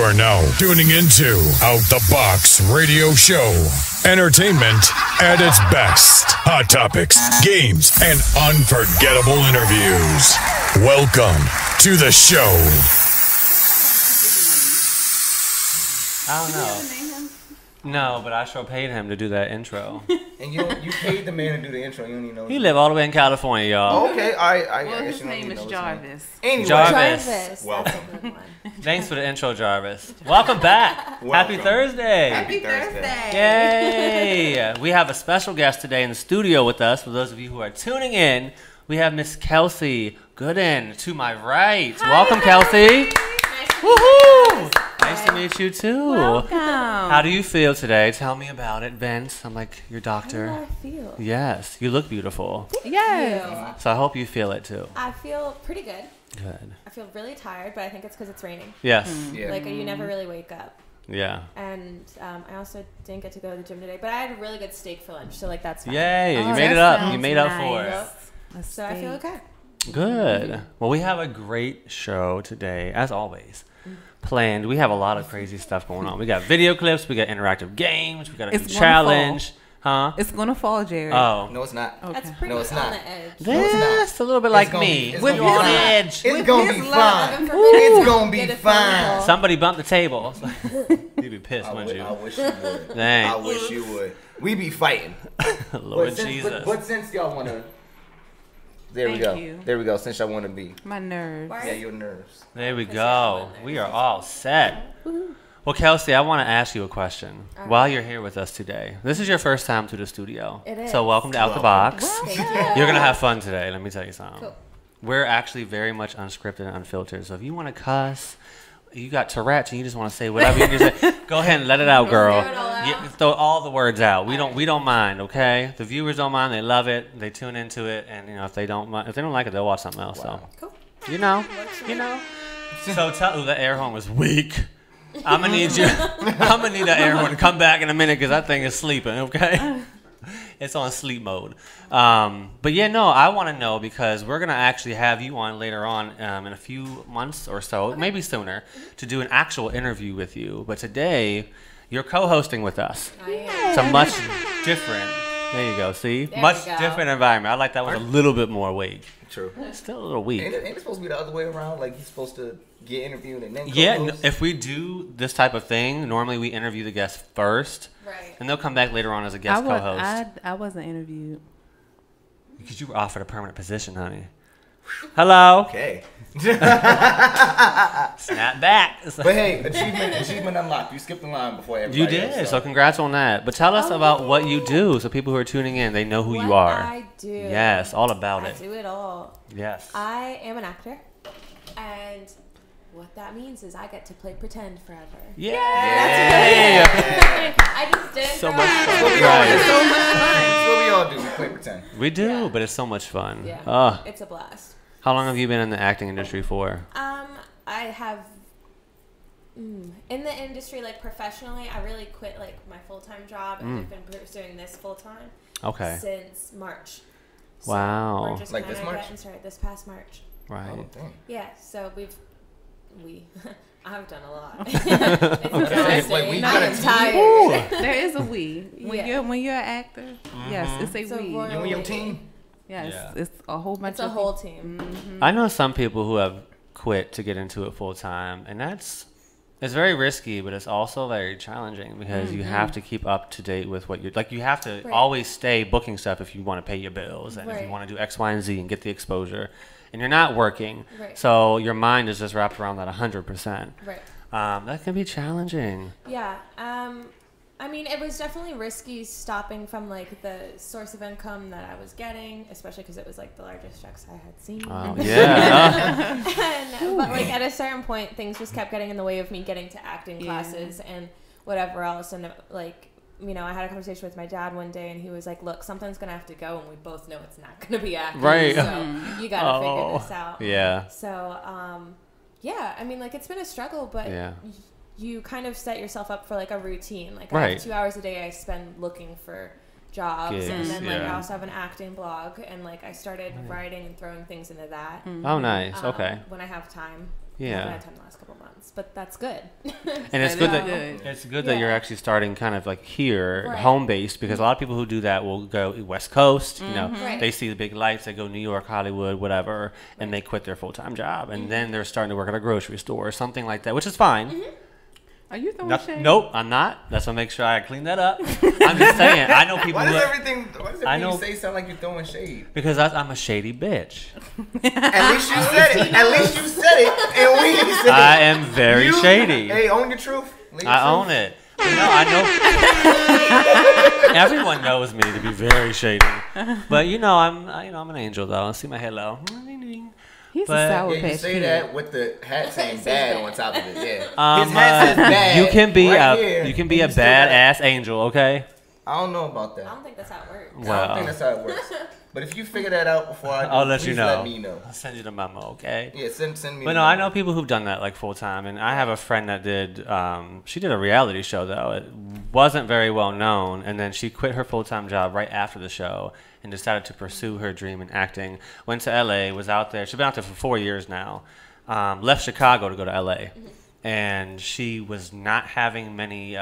are now tuning into Out the Box Radio Show. Entertainment at its best. Hot topics, games, and unforgettable interviews. Welcome to the show. I don't know. No, but I sure paid him to do that intro. And you paid the man to do the intro. You don't even know. He live all the way in California, y'all. Oh, okay, I Well, guess his you don't name even know is his Jarvis. name. Anyway, Jarvis. Welcome. That's a good one. Thanks for the intro, Jarvis. Welcome back. Welcome. Happy Thursday. Happy Thursday. Yay. We have a special guest today in the studio with us. For those of you who are tuning in, we have Miss Kelsey Gooden to my right. Hi, Welcome, Kelsey. Woohoo! Nice to meet you too. Welcome. How do you feel today? Tell me about it, Vince. I'm like your doctor. How do I feel? Yes, you look beautiful. Yes. So I hope you feel it too. I feel pretty good. Good. I feel really tired, but I think it's because it's raining. Yes. Yeah. Like, you never really wake up. Yeah. And I also didn't get to go to the gym today, but I had a really good steak for lunch, so, like, that's fine. Yay, Oh, you made that it up. You sounds made up for nice. it. So I feel okay. Good. Well, we have a great show today, as always. Planned. We have a lot of crazy stuff going on. We got video clips, we got interactive games, we got a new It's gonna challenge. Huh? It's gonna fall, Jared. Oh. No, it's not. That's Okay. pretty No, it's on not. the edge. No, it's not. That's a little bit It's like gonna me. be- it's When gonna you're be on the fine. edge. It's With gonna his be love. fine. Heaven forbid It's you gonna be get a phone fine. call. Somebody bumped the table. You'd be pissed, I wouldn't you? wish you would. Dang. I wish you would. We be fighting. Lord Jesus. But since y'all wanna, there we Thank go. you. There we go. Since y'all wanna be, My nerves. Why? yeah, your nerves. There we Push go. everyone there. We are all set. Well, Kelsey, I want to ask you a question All while right. you're here with us today. This is your first time to the studio. It is. So welcome to Out the Box. Thank you. You're going to have fun today, let me tell you something. Cool. We're actually very much unscripted and unfiltered. So if you want to cuss, you got Tourette's and you just want to say whatever you can say, go ahead and let it out, girl. Throw it all out? Yeah, throw all the words out. We don't mind, okay? The viewers don't mind. They love it. They tune into it, and if they don't like it, they'll watch something else. Wow. Cool. So you know. So tell the air horn was weak. I'm gonna need the air horn to come back in a minute because that thing is sleeping. Okay. It's on sleep mode. But yeah, no, I want to know because we're going to actually have you on later on in a few months or so, maybe sooner, to do an actual interview with you. But today, you're co-hosting with us. I am. It's a much different, there you go, see? There Much we go. different environment. I like that with a little bit more weight. True. Still a little weak. Ain't it supposed to be the other way around? Like he's supposed to get interviewed and then Yeah, co-host? if we do this type of thing, normally we interview the guest first. Right. And they'll come back later on as a guest co-host. I wasn't interviewed. Because you were offered a permanent position, honey. Hello. Okay. Snap back. But hey, achievement unlocked. You skipped the line before everybody You did. else, So congrats on that. But tell us about what you do so people who are tuning in, they know who you What are. I do. Yes, all about I it. do it all. Yes. I am an actor, and what that means is I get to play pretend forever. Yay! I just did it So for much a fun. while. Right. It's so much fun. That's what we all do. We play pretend. We do, Yeah. but it's so much fun. Yeah. It's a blast. How long have you been in the acting industry for? I have in the industry, like professionally, I really quit like my full-time job and I've been pursuing this full-time Okay. since March. So Wow. We're just Like kinda this March? getting started this past March. Right. Oh, dang. Yeah, so I've done a lot. Okay. It's Wait, we exhausting. got a I'm team? tired. There is a we. Yeah. When you're an actor, yes, it's a It's a we. royal- You and your team? Yes, Yeah. it's a whole bunch It's a of whole people. team. I know some people who have quit to get into it full time, and it's very risky, but it's also very challenging because you have to keep up to date with what you're like. You have to Right. always stay booking stuff if you want to pay your bills and if you Right. want to do X, Y, and Z and get the exposure, and you're not working, Right. so your mind is just wrapped around that 100%. Right. That can be challenging. Yeah. I mean, it was definitely risky stopping from like the source of income that I was getting, especially because it was like the largest checks I had seen. Yeah. But like at a certain point, things just kept getting in the way of me getting to acting Yeah. classes and whatever else. And like, I had a conversation with my dad one day, and he was like, "Look, something's gonna have to go, and we both know it's not gonna be acting. Right. So you gotta figure Oh, this out." yeah. So, yeah. I mean, like it's been a struggle, but Yeah. you kind of set yourself up for like a routine. Like I Right. have 2 hours a day I spend looking for jobs, Gigs, and then like I yeah. also have an acting blog, and like I started writing and throwing things into that Oh, nice. Okay. when I have time. Yeah. I haven't had time the last couple months, but that's good. And it's That good is that good. it's good that you're Yeah. actually starting kind of like here, Right. home based, because a lot of people who do that will go West Coast. You know, Right. they see the big lights, they go New York, Hollywood, whatever, and they quit their full time job, and then they're starting to work at a grocery store or something like that, which is fine. Are you throwing shade? Nope, I'm not. That's what make sure I clean that up. I'm just saying. I know people. Why does who- everything I know- you say sound like you're throwing shade? because I'm a shady bitch. At least you said it. At least you said it. And we said I it. am very You- shady. Hey, own your truth. Live your I truth. own it. But no, I know. Everyone knows me to be very shady. But I'm an angel though. See my halo. He's But- a sour Yeah, you patch say kid. that with the hat saying Says bad bad. on top of it. Yeah. His hat says bad. You can be right here, you can and be a you still got it. badass angel, okay? I don't know about that. I don't think that's how it works. I don't Well, think that's how it works. But if you figure that out before I do, I'll let you please know. let me know. I'll send you the memo, okay? Yeah, send me. But the no, I memo. know people who've done that like full time, and I have a friend that did. She did a reality show though. It wasn't very well known, and then she quit her full time job right after the show and decided to pursue her dream in acting. Went to LA, was out there. She's been out there for 4 years now. Left Chicago to go to LA, and she was not having many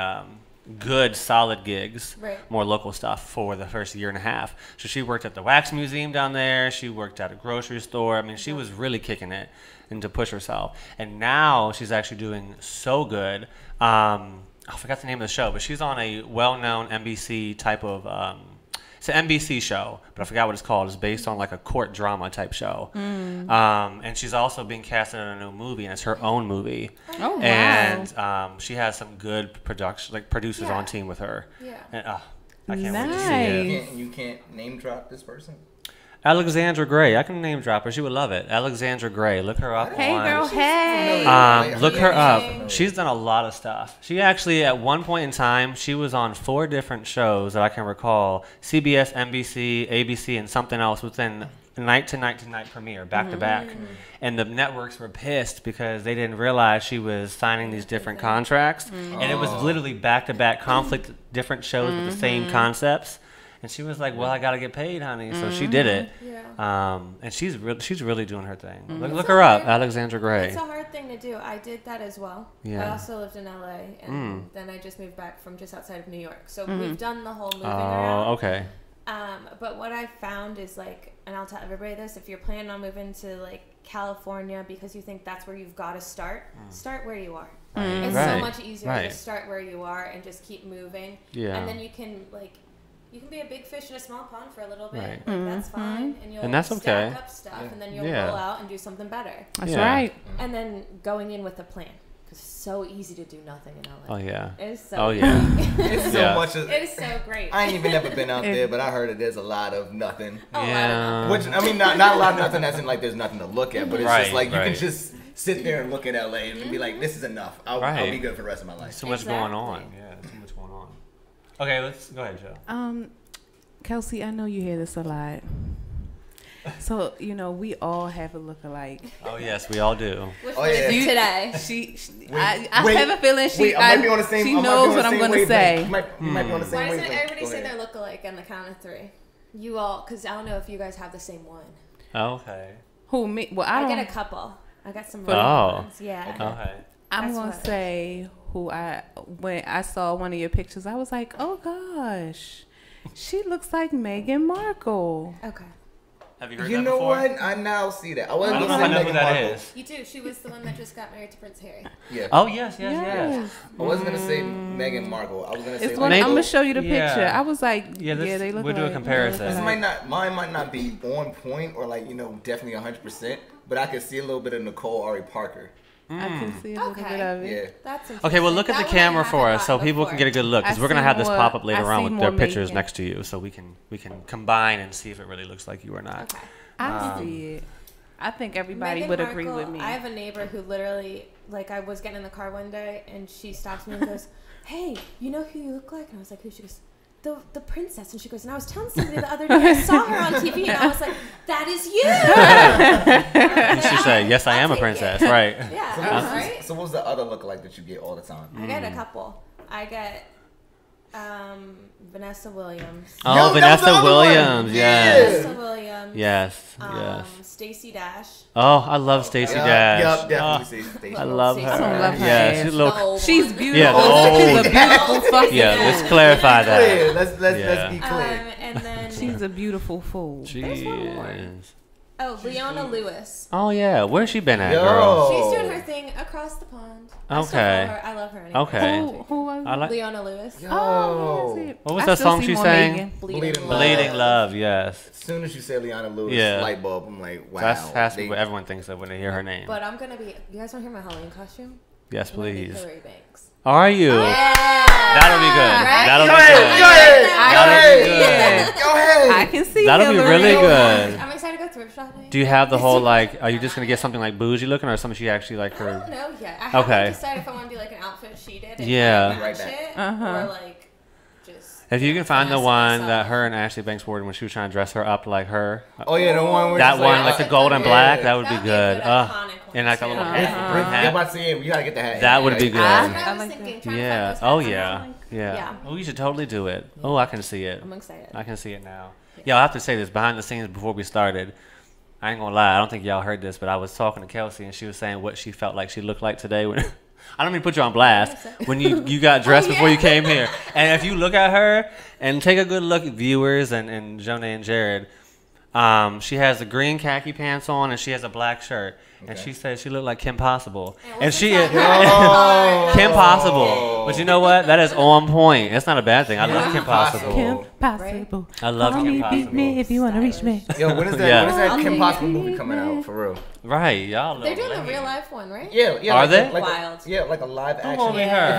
good solid gigs, Right. more local stuff for the first year and a half. So she worked at the wax museum down there. She worked at a grocery store. I mean, she was really kicking it and to push herself. And now she's actually doing so good. I forgot the name of the show, but she's on a well-known NBC type of it's an NBC show, but I forgot what it's called. It's based on like a court drama type show. And she's also being casted in a new movie, and it's her own movie. Oh, wow. And she has some good production, like producers Yeah. on team with her. Yeah. And, I can't wait to see it. Nice. You can't name drop this person. Alexandra Gray. I can name drop her. She would love it. Alexandra Gray. Look her up Hey, on. girl, hey. Look her up. Amazing. She's done a lot of stuff. She actually, at one point in time, she was on 4 different shows that I can recall: CBS, NBC, ABC, and something else within night to night to night premiere, back to back. And the networks were pissed because they didn't realize she was signing these different contracts, and it was literally back to back conflict, different shows with the same concepts. And she was like, "Well, I gotta get paid, honey." So she did it. Yeah. And she's really doing her thing. Look her up, Alexandra Gray. It's a hard thing to do. I did that as well. Yeah. I also lived in LA, and then I just moved back from just outside of New York. So we've done the whole moving around. Oh, okay. But what I found is like, and I'll tell everybody this: if you're planning on moving to like California because you think that's where you've got to start where you are. It's so Right. much easier Right. to start where you are and just keep moving. Yeah. And then you can be a big fish in a small pond for a little bit. Right. Like, that's fine, and you'll And that's okay. stack up stuff, and then you'll Yeah. roll out and do something better. That's Yeah. right. And then going in with a plan, because it's so easy to do nothing in LA. Oh yeah. It is so Oh yeah. It's so Yeah. much of. It is so great. I ain't even never been out there, but I heard that there's a lot of nothing. Yeah. Which I mean, not a lot of nothing. As in like there's nothing to look at, but it's just Right, like you right. can just sit there and look at LA and be like, this is enough. I'll Right. be good for the rest of my life. So much going Exactly. on. Yeah, too much going on. Okay, let's go ahead, Joe. Kelsey, I know you hear this a lot. So, we all have a look-alike. Oh yes, we all do. Which Oh, one is yeah. it today? I wait, have a feeling Wait, I might be on the same. she I might be knows on what the I'm same going to wavelength. say. You might be on the same Why doesn't wavelength. everybody Go say ahead. their look-alike on the count of 3? You all, because I don't know if you guys have the same one. Okay. Who, me? Well, I I don't. get a couple. I got some Oh. random ones. Yeah. Okay. I'm That's going what- to say when I saw one of your pictures, I was like, oh, gosh. She looks like Meghan Markle. Okay. Have you heard You that know before? what? I now see that. I I wasn't don't know gonna if I say know who Meghan that Markle. is. You do. She was the one that just got married to Prince Harry. Yeah. Oh yes, yes. I wasn't gonna say Meghan Markle. I was gonna say. It's like, one, Maybe- I'm going to show you the yeah. picture. I was like, Yeah, this- they look we'll do a alike. comparison. They look This alike. mine might not be on point or like definitely 100%, but I could see a little bit of Nicole Ari Parker. I can see a little Okay. bit of it. Yeah. That's interesting. Okay, well look at That the one I camera for haven't us so gotten people can before. get a good look because I we're gonna see have this more- pop up later I on see with more their pictures Meghan. next to you so we can combine and see if it really looks like you or not. Okay. I see it. I think everybody Meghan would agree Markle, with me. I have a neighbor who literally, like, I was getting in the car one day and she stops me and goes, "Hey, you know who you look like?" And I was like, "Who?" She goes, the princess. And she goes, "And I was telling somebody the other day, I saw her on TV," and I was like, "That is you." You should say, "Yes, I am a I'll take princess." it. Right. Yeah, right? So what was the other lookalike that you get all the time? I get a couple. I get Vanessa Williams. Oh, Yo, that was the Vanessa other one. Williams. Yeah. Yes. Vanessa Williams. Adams. Yes. Yes. Stacey Dash. Oh, I love Stacey Dash. Yep, definitely Stacey. I love her. I don't love her Yeah, ass. she's a The little. old She's one. beautiful. Yeah, the old. She's a beautiful fucking Yeah, fool. let's clarify that. Clear. Let's Yeah. be clear. And then She's a beautiful fool. She There's one more. is. Leona Lewis. Oh yeah, where's she been at, Yo. girl? She's doing her thing across the pond. I still Okay. follow her. I love her. Anyway. Okay. Who was I like. Leona Lewis. Oh, Yo. yes, What was I that still song see she more sang? Megan. Bleeding Bleeding Love. Yes. As soon as you said Leona Lewis, Yeah. light bulb, I'm like, wow. That's has to be They- what everyone thinks of when they hear her name. But I'm gonna be. You guys want to hear my Halloween costume? Yes, I'm gonna be please. Hillary Banks. Are you? That'll be good. Right? That'll Go be ahead, good. go ahead, That'll be Yeah. good. go ahead. I can see That'll be Hillary. really good. I'm excited to go thrift shopping. Do you have the whole like? Are you just gonna get something like bougie looking, or something she actually like I her? don't know yet. I haven't Okay. decided if I want to do like an outfit she did. And Yeah. kind of Right match back. it, Uh-huh. or like just. If you can find the finesse one myself. that her and Ashley Banks wore when she was trying to dress her up like her, Oh yeah, the one where that it's one like the gold and yeah. black, that would be That'd good. iconic one And like a little too. hat. Uh-huh. brim Yeah, hat. about to say, you gotta get the hat. That would be good. That's what I I was like thinking. that. Trying to Yeah. find those Oh hats. yeah. Yeah. Yeah. Oh, you should totally do it. Oh, I can see it. I'm excited. I can see it now. Yeah, I have to say this behind the scenes before we started. I ain't gonna lie. I don't think y'all heard this, but I was talking to Kelsey and she was saying what she felt like she looked like today when. I don't mean to put you on blast when you got dressed before you came here. And if you look at her and take a good look at viewers and Jonah and Jared, she has the green khaki pants on and she has a black shirt. And she said she looked like Kim Possible. And she is Kim Possible. But you know what? That is on point. It's not a bad thing. I love Kim Possible. Kim Possible. I love Call Kim me, beat Possible. me if you want to reach me. Yo, when is that? Yeah. When is that I'll Kim take Possible it. movie coming out for real? Right, y'all. They're doing the lame. real life one, right? Yeah, yeah. Are like they? Like Wild. like a live action. only her?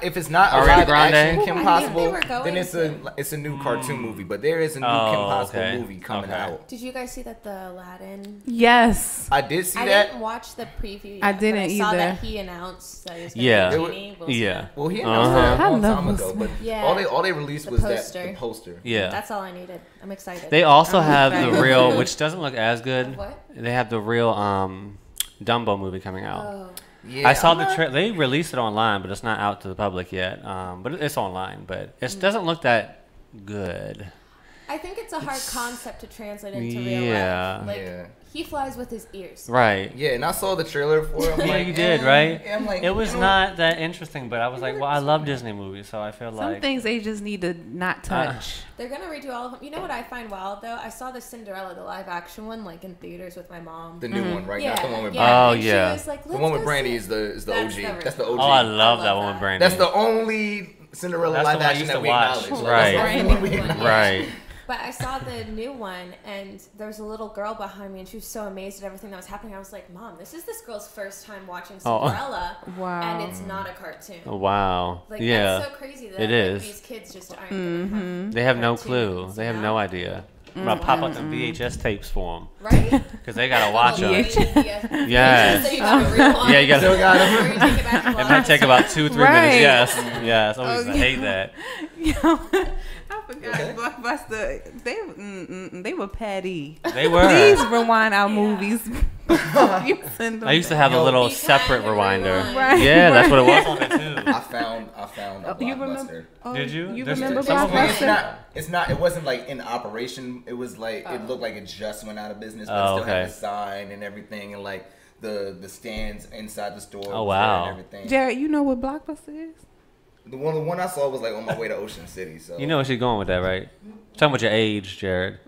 If it's not a Ariana live Grande? action I Kim think Possible, they were going then it's a new cartoon movie. But there is a new Kim Oh, Possible okay. movie coming Okay. out. Did you guys see that the Aladdin? Yes. I did see I that. didn't watch the preview. Yet, I didn't but I saw either. that he announced that he was going Yeah. to be Genie. Will Smith. Yeah. Well, he announced Uh-huh. that a long I love time Will ago, but Smith. Yeah. all they released The was poster. the poster. Yeah. That's all I needed. I'm excited. They also I'm have the excited. real, which doesn't look as good. What? They have the real Dumbo movie coming out. Oh. Yeah, I saw I'm the not- they released it online, but it's not out to the public yet. But it's online, but it doesn't look that good. I think it's a hard concept to translate into real Yeah. life. Like, Yeah. he flies with his ears. Right. Yeah, and I saw the trailer for it. I'm Yeah, like, you did, right? Yeah, I'm like, It was you know, not that interesting, but I was like, well, I love Disney movies, so I feel Some like things they just need to not touch. They're going to redo all of them. You know what I find wild, though? I saw the Cinderella, the live action one, like in theaters with my mom. the new one, right? yeah. Not the one with yeah. Oh, and yeah. She was like, The one with Brandy is the That's OG. the That's the OG. oh, I love I that love one with that. Brandy. That's the only Cinderella That's the live one I action used that to we watch. acknowledge. Right. That's the only one we acknowledge. Right. But I saw the new one, and there was a little girl behind me, and she was so amazed at everything that was happening. I was like, Mom, this is this girl's first time watching Oh. Cinderella, Wow. and it's not a cartoon. Wow. Like, Yeah. that's so crazy that It like, is. these kids just aren't going to have They have no cartoons, clue. They have you no know? idea. I'm gonna pop up them VHS tapes for them Right? because they gotta watch them. VHS. Yes. So you gotta rewind. Yeah, you gotta- Still got Or him. you take it back to It might watch. take about 2-3 Right. minutes. Yes. Yes. I always Oh, hate yeah. that. Yo, I forgot Blockbuster. They were petty. They were. Please rewind our movies. You send them I used to have a little Be separate kind and rewinder. rewind. Right. Yeah, that's what it was on it too. I found a You Blockbuster. remember? Oh, Did you? You There's remember some of them- Blockbuster? It wasn't like in operation. It was like it looked like it just went out of business, but it Oh, still had okay. the sign and everything, and like the stands inside the store. Oh, was there wow. And everything. Jared, you know what Blockbuster is? The one I saw was like on my way to Ocean City. So You know where she's going with that, right? Talking about your age, Jared.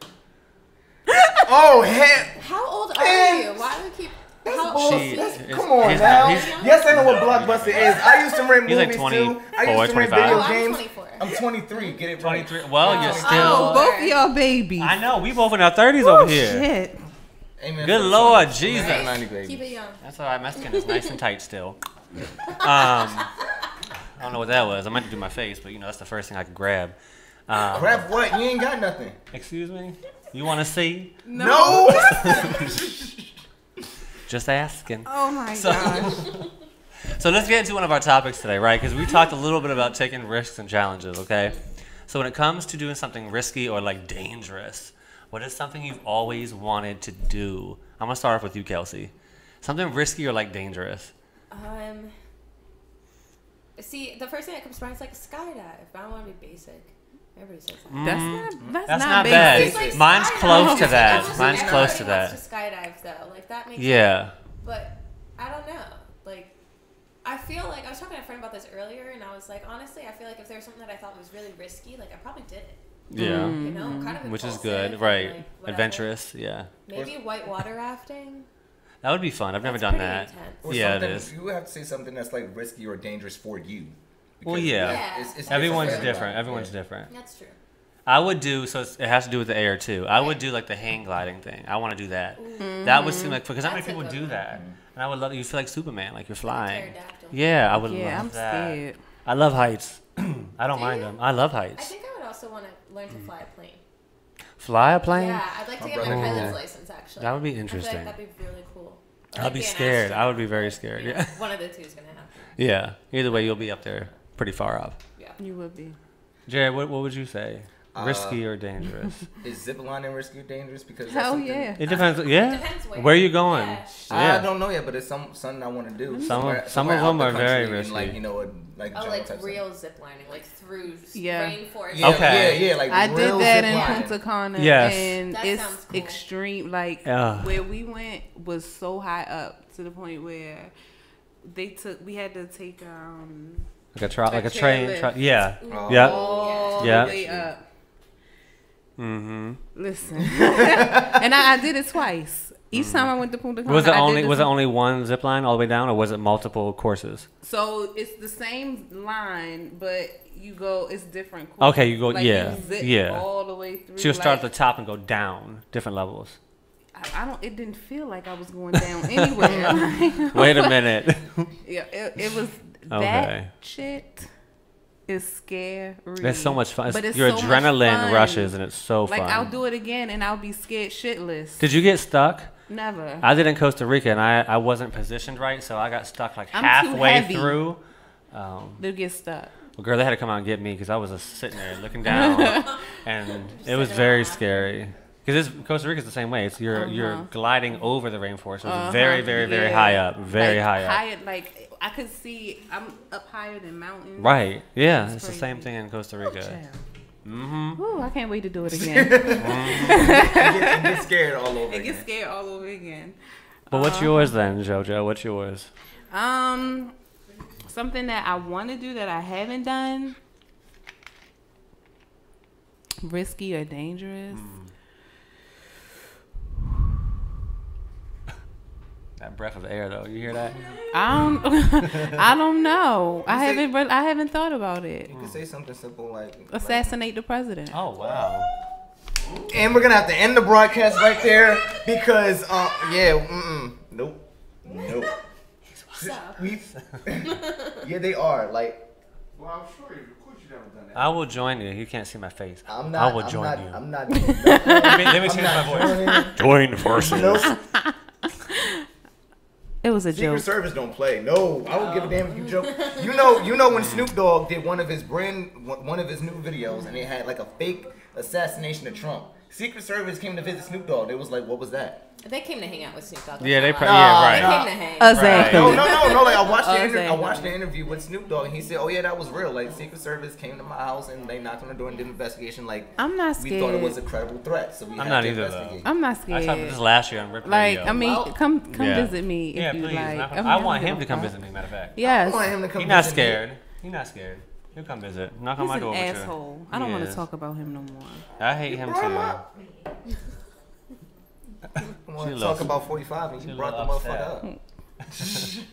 Oh heck! How old are Man. you? Why do we keep... How She- old? Come on he's now. not- he's- Yes, I know what Blockbuster is. I used to rent He's like movies 24, too. I used to rent 25. video Oh, I'm games. 24. I'm 23. Get it right. 23. Well, you're Oh. still. Oh, both of y'all babies. I know. We both in our 30s Oh, over here. shit. Amen. Good For the Lord, song. Jesus. Amen. 90 baby. Keep it young. That's all right. My skin is nice and tight still. I don't know what that was. I meant to do my face, but you know that's the first thing I could grab. Crap, what? You ain't got nothing. Excuse me. You want to see? No. Just asking. Oh, my So- gosh. So let's get into one of our topics today, right? Because we talked a little bit about taking risks and challenges, okay? So when it comes to doing something risky or like dangerous, what is something you've always wanted to do? I'm gonna start off with you, Kelsey. Something risky or like dangerous? See, the first thing that comes to mind is like skydive, but I don't want to be basic. Everybody says that. That's not big. bad. It's like Mine's skydiving. close to that. Almost Mine's close to everybody that. wants to skydive though. Like that makes Yeah. sense. But I don't know. Like I feel like I was talking to a friend about this earlier, and I was like, honestly, I feel like if there was something that I thought was really risky, like I probably did it. Yeah. You know, kind of Which is impulsive good, and, right? like, whatever. Adventurous, yeah. Maybe whitewater rafting. That would be fun. I've never That's done pretty that. intense. Or Yeah, it something- is. You have to say something that's like risky or dangerous for you. Well, Because yeah. it's Everyone's different for different. everybody. Everyone's Yeah. different. That's true. I would do so. It has to do with the air too. I would do like the hang gliding thing. I want to do that. That would seem like because not many That's a people good do one. that, and I would love. You feel like Superman, like you're flying. pterodactyl. Yeah, I would Yeah, love I'm that. scared. I love heights. I don't Do mind you? them. I love I heights. think I would also want to learn to fly a plane. Fly a plane? Yeah, I'd like to My get my brother did pilot's that. license actually. That would be I feel interesting. like that'd be really cool. Or, I'd like, be an scared. I would be astronaut, very but, scared. you know, Yeah. one of the two is gonna happen. Yeah. Either way, you'll be up there pretty far up. Yeah. You would be. Jared, what would you say? Risky or dangerous? Is ziplining risky or dangerous? Because that's Hell something- yeah. It depends. Yeah. Depends Where are you going? Yeah. I don't know yet, but it's something I want to do. Some Somewhere- of somewhere them out are the very country risky. in, like, you know, like Oh, jungle like type real zip lining, like through Yeah. rainforest. Yeah, Okay. yeah, like I did real that in ziplining. Punta Cana, Yes. and That it's sounds cool. extreme. Like Ugh. where we went was so high up to the point where we had to take Like a A train. chairlift. Yeah. Oh. Yeah. all Yeah. the way up. Mm-hmm. Listen, and I did it twice. Each time I went to Punta Cana, Was it I did only this- was it only one zip line all the way down, or was it multiple courses? So it's the same line, but you go. It's different. Courses. Okay, you go. Like Yeah. you zip Yeah. all the way through. So you start at like, the top and go down different levels. I don't. It didn't feel like I was going down anywhere. Like, Wait a minute. yeah, it was Okay. that shit is scary. It's so much fun. But it's Your so much adrenaline fun. rushes and it's so Like fun. I'll do it again and I'll be scared shitless. Did you get stuck? Never. I did in Costa Rica and I wasn't positioned right, so I got stuck like I'm too halfway heavy. through. They'll get stuck. Well, girl, they had to come out and get me because I was just sitting there looking down, and it was very scary. Because Costa Rica's the same way. It's you're gliding over the rainforest. So it's very, very, very Yeah. high up. Very Like, high up. Like I could see. I'm up higher than mountains. Right. Yeah. It's It's the crazy. same thing in Costa Rica. Child. Mm-hmm. Ooh, I can't wait to do it again. and get scared all over and again. get scared all over again. But what's yours then, JoJo? What's yours? Something that I want to do that I haven't done. Risky or dangerous? That breath of air, though. You hear that? I don't know. I say- haven't thought about it. You could say something simple like Assassinate the president. Oh wow. and we're gonna have to end the broadcast right there because nope. We yeah, they are like. Well, I'm sure of course you never done that. I will join you. You can't see my face. I'm not. I will I'm join not, you. I'm not. Let me change my voice. Join forces. Nope. It was a Secret joke. Service don't play. No, I don't give a damn if you joke. You know when Snoop Dogg did one of his new videos and it had like a fake assassination of Trump. Secret Service came to visit Snoop Dogg. They was like, what was that? They came to hang out with Snoop Dogg. Yeah, they That's probably. not Yeah, They right. came to hang. Exactly. No. Like I watched Exactly. I watched the interview with Snoop Dogg and he said, oh yeah, that was real. Like Secret Service came to my house and they knocked on the door and did an investigation. Like I'm not we thought it was scared. a credible threat, so we I'm had not to either, investigate. I'm not I talked about scared. this last year on Rip Like, Radio. I mean, Well, come Yeah. visit me if Yeah, you please. like. I want him to come visit me. Matter of fact. Yes. I want him to come He's not visit me. scared. He's not scared. He'll come visit. Knock on He's my an door with you. asshole. I don't He want to is. talk about him no more. I hate him too. I want She to loves- talk about 45 and she you a brought the little motherfucker upset. up.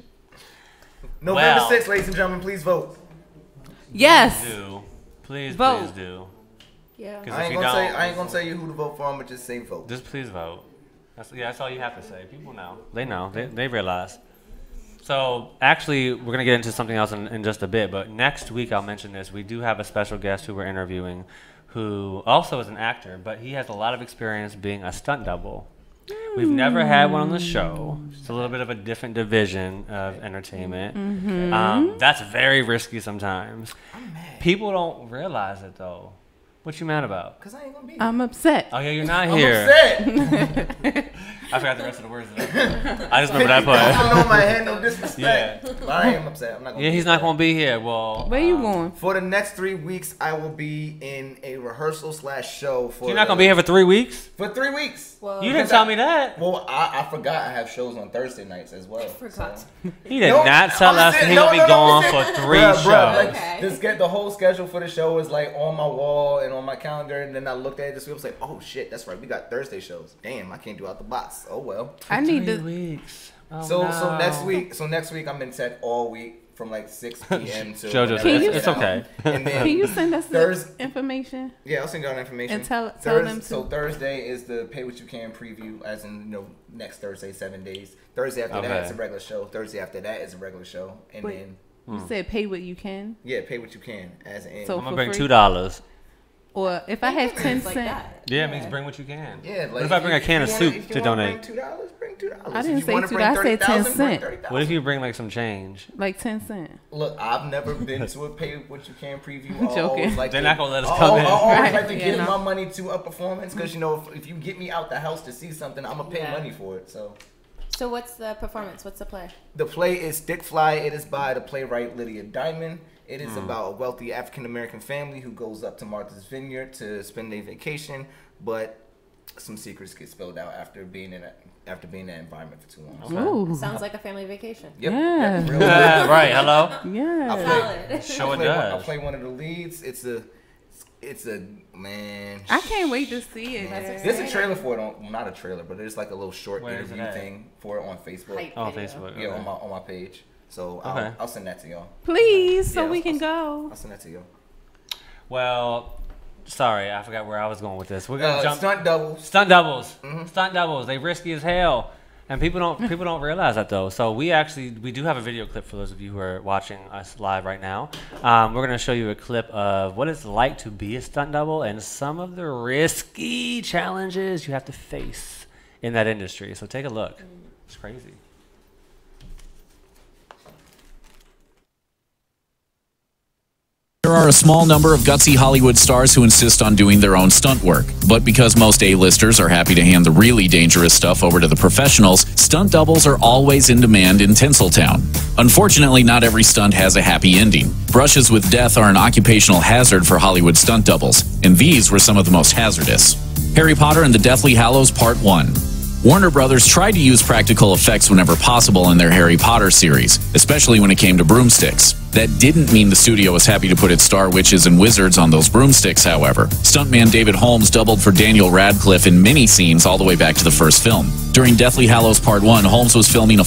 November Well. 6th, ladies and gentlemen, please vote. Yes. Do. Please Vote. do. Yeah. 'Cause I if ain't you gonna don't, I ain't gonna tell you who to vote for. I'm gonna just say vote. just please vote. That's all you have to say. People know. They know. They realize. So actually, we're gonna get into something else in just a bit. But next week, I'll mention this. We do have a special guest who we're interviewing, who also is an actor, but he has a lot of experience being a stunt double. We've never had one on the show. It's a little bit of a different division of entertainment. That's very risky sometimes. People don't realize it though. What you mad about? Cause I ain't gonna be. I'm upset. Oh yeah, you're not I'm here. upset. I forgot the rest of the words. I just remember that I part. know my head, no disrespect. Yeah. But I am upset. I'm not gonna Yeah, be he's not gonna be here. Well, Where you going? For the next 3 weeks, I will be in a rehearsal / show for. You're not gonna be here for 3 weeks. For 3 weeks. Well, You didn't tell me that. Well, I forgot I have shows on Thursday nights as well. I forgot. So. He did No, not tell I'm us saying- he no, gonna be no, no, gone I'm for saying- 3 Bruh, shows. like, Okay. just get the whole schedule for the show is like on my wall and on my calendar, and then I looked at it this week. I was like, oh shit, that's right, we got Thursday shows. Damn, I can't do out the box. Oh well. I need 3 to. weeks. Oh, So no. next week I'm in tech all week from like 6 p.m. to. JoJo, whenever I it's- get it's out. okay. And then Can you send us Thursday. the information? Yeah, I'll send you all the information. And tell them to. So Thursday is the Pay What You Can preview, as in next Thursday, 7 days. Thursday after Okay. that is a regular show. Thursday after that is a regular show, and Wait. then You said pay what you can, Pay What You Can, as in So- I'm gonna for bring free? $2. or if I have 10 like cents. that. Yeah, it means bring what you can. yeah. Like, What if I bring a can of soup if to you wanna donate? Bring $2, bring $2. I didn't If you say wanna $2, bring I said 10 30,000, bring cents. 30,000. What if you bring like some change? Like 10 cents. Look, I've never been to a Pay What You Can preview. I Joking. always like They're to- not gonna let us I come al- in. I always Right. like to Yeah, give no. my money to a performance because if you get me out the house to see something, I'm gonna pay Yeah. money for it. So what's the performance? What's the play? The play is Stick Fly. It is by the playwright Lydia Diamond. It is about a wealthy African American family who goes up to Martha's Vineyard to spend their vacation, but some secrets get spilled out after being in that environment for too long. Ooh. Sounds like a family vacation. Yep. Yeah. Yep, real Right, hello? Yeah. Solid. Show it I does. play one of the leads. It's a man. I can't wait to see it. That's There's a trailer for it well, not a trailer, but there's like a little short Where is it interview at? thing for it on Facebook. Hype Oh, video. Facebook. Yeah, okay. on my page. So Okay. I'll send that to y'all. Please, so Yeah, we I'll- can go. I'll send that to y'all. Well, sorry, I forgot where I was going with this. We're gonna jump. Stunt doubles. Stunt doubles. Stunt doubles. They risky as hell. And people don't realize that though. So we do have a video clip for those of you who are watching us live right now. We're gonna show you a clip of what it's like to be a stunt double and some of the risky challenges you have to face in that industry. So take a look. It's crazy. There are a small number of gutsy Hollywood stars who insist on doing their own stunt work. But because most A-listers are happy to hand the really dangerous stuff over to the professionals, stunt doubles are always in demand in Tinseltown. Unfortunately, not every stunt has a happy ending. Brushes with death are an occupational hazard for Hollywood stunt doubles, and these were some of the most hazardous. Harry Potter and the Deathly Hallows Part 1. Warner Brothers tried to use practical effects whenever possible in their Harry Potter series, especially when it came to broomsticks. That didn't mean the studio was happy to put its star witches and wizards on those broomsticks, however. Stuntman David Holmes doubled for Daniel Radcliffe in many scenes all the way back to the first film. During Deathly Hallows Part 1, Holmes was filming a